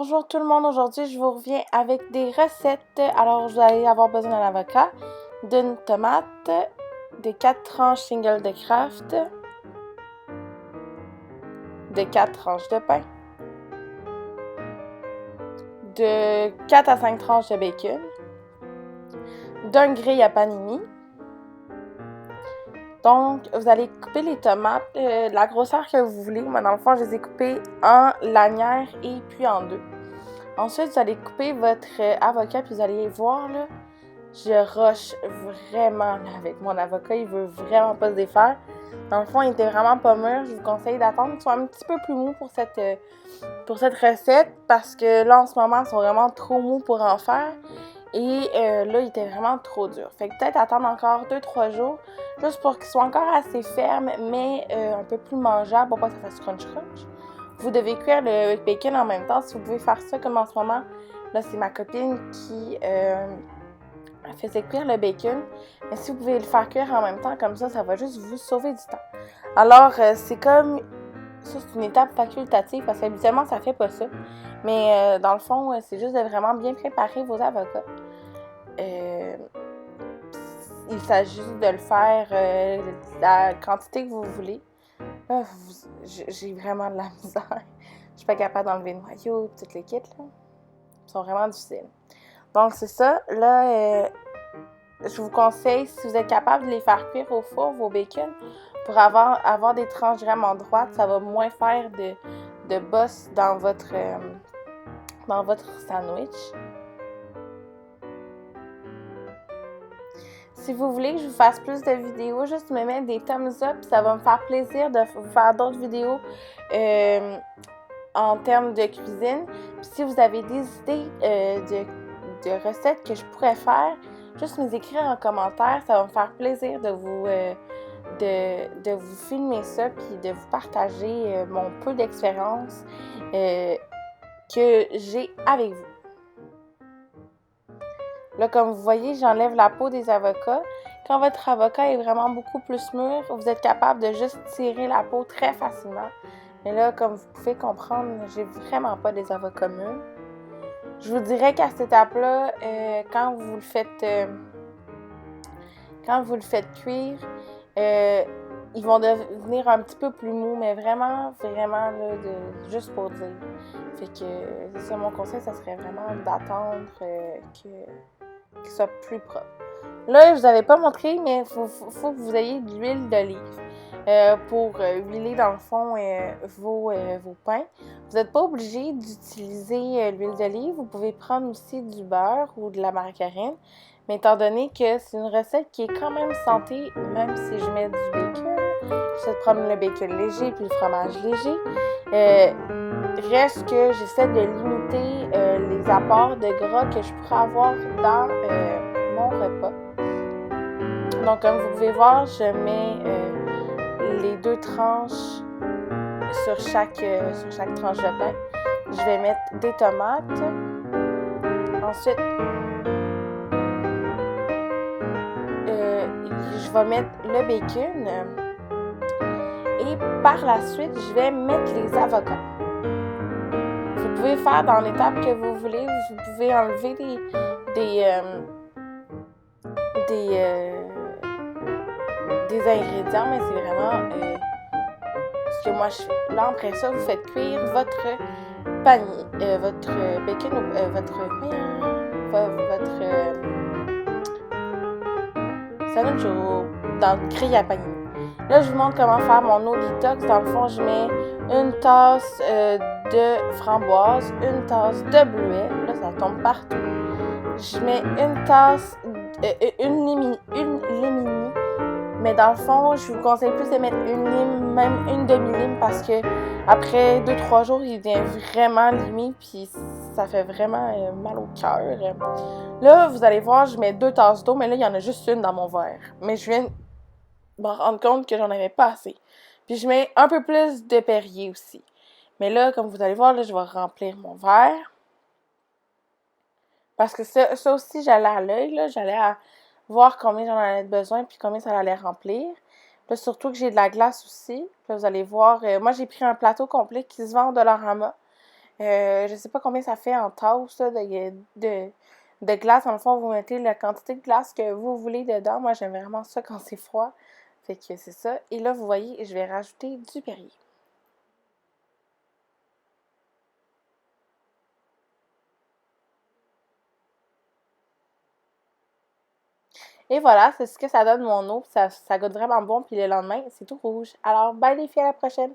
Bonjour tout le monde, aujourd'hui je vous reviens avec des recettes. Alors vous allez avoir besoin d'un avocat, d'une tomate, de 4 tranches single de Kraft, de 4 tranches de pain, de 4 à 5 tranches de bacon, d'un grille à panini. Donc vous allez couper les tomates de la grosseur que vous voulez. Moi dans le fond je les ai coupées en lanières et puis en deux. Ensuite, vous allez couper votre avocat, puis vous allez voir, là, je rush vraiment là, avec mon avocat. Il veut vraiment pas se défaire. Dans le fond, il était vraiment pas mûr. Je vous conseille d'attendre qu'il soit un petit peu plus mou pour cette recette, parce que là, en ce moment, ils sont vraiment trop mous pour en faire. Et là, il était vraiment trop dur. Fait que peut-être attendre encore 2-3 jours, juste pour qu'il soit encore assez ferme, mais un peu plus mangeable, pour pas que ça fasse crunch-crunch. Vous devez cuire le bacon en même temps. Si vous pouvez faire ça comme en ce moment, là c'est ma copine qui faisait cuire le bacon. Mais si vous pouvez le faire cuire en même temps comme ça va juste vous sauver du temps. Alors c'est comme, ça c'est une étape facultative parce qu'habituellement ça fait pas ça. Mais dans le fond, c'est juste de vraiment bien préparer vos avocats. Il s'agit juste de le faire la quantité que vous voulez. Là, j'ai vraiment de la misère. Je suis pas capable d'enlever le noyau, toute l'équipe, là. Ils sont vraiment difficiles. Donc, c'est ça. Là, je vous conseille, si vous êtes capable de les faire cuire au four, vos bacon, pour avoir des tranches vraiment droites, ça va moins faire de bosse dans votre sandwich. Si vous voulez que je vous fasse plus de vidéos, juste me mettre des thumbs up, ça va me faire plaisir de vous faire d'autres vidéos en termes de cuisine. Puis si vous avez des idées de recettes que je pourrais faire, juste me écrire en commentaire, ça va me faire plaisir de vous filmer ça puis de vous partager mon peu d'expérience que j'ai avec vous. Là, comme vous voyez, j'enlève la peau des avocats. Quand votre avocat est vraiment beaucoup plus mûr, vous êtes capable de juste tirer la peau très facilement. Mais là, comme vous pouvez comprendre, j'ai vraiment pas des avocats mûrs. Je vous dirais qu'à cette étape-là, quand vous le faites cuire, ils vont devenir un petit peu plus mous, mais vraiment, là, juste pour dire. Fait que, c'est ça, mon conseil, ça serait vraiment d'attendre qu'il soit plus propre. Là, je vous avais pas montré, mais il faut que vous ayez de l'huile d'olive pour huiler, dans le fond, vos pains. Vous n'êtes pas obligé d'utiliser l'huile d'olive. Vous pouvez prendre aussi du beurre ou de la margarine. Mais étant donné que c'est une recette qui est quand même santé, même si je mets du bacon, j'essaie de prendre le bacon léger puis le fromage léger. Reste que j'essaie de limiter les apports de gras que je pourrais avoir dans mon repas. Donc, comme vous pouvez voir, je mets les 2 tranches sur chaque tranche de pain. Je vais mettre des tomates. Ensuite, je vais mettre le bacon. Et par la suite, je vais mettre les avocats. Vous pouvez faire dans l'étape que vous voulez. Vous pouvez enlever des ingrédients, mais c'est vraiment ce que moi je fais. Là, après ça, vous faites cuire votre panier, votre bacon, votre sandwich dans le grille à panini. Là, je vous montre comment faire mon eau detox. Dans le fond, je mets une tasse de framboise, une tasse de bleuet. Là, ça tombe partout. Je mets une tasse, une lémini. Mais dans le fond, je vous conseille plus de mettre une lime, même une demi-lime, parce que après 2-3 jours, il devient vraiment limé, puis ça fait vraiment mal au cœur. Là, vous allez voir, je mets 2 tasses d'eau, mais là, il y en a juste une dans mon verre. Mais je viens de me rendre compte que j'en avais pas assez. Puis je mets un peu plus de Perrier aussi. Mais là, comme vous allez voir, là, je vais remplir mon verre. Parce que ça aussi, j'allais à l'œil, là. J'allais voir combien j'en avais besoin puis combien ça allait remplir. Là, surtout que j'ai de la glace aussi. Là, vous allez voir, moi, j'ai pris un plateau complet qui se vend au Dollarama. Je sais pas combien ça fait en tasse là, de glace. Dans le fond, vous mettez la quantité de glace que vous voulez dedans. Moi, j'aime vraiment ça quand c'est froid. Fait que c'est ça. Et là, vous voyez, je vais rajouter du Perrier. Et voilà, c'est ce que ça donne mon eau. Ça goûte vraiment bon. Puis le lendemain, c'est tout rouge. Alors, bye les filles, à la prochaine!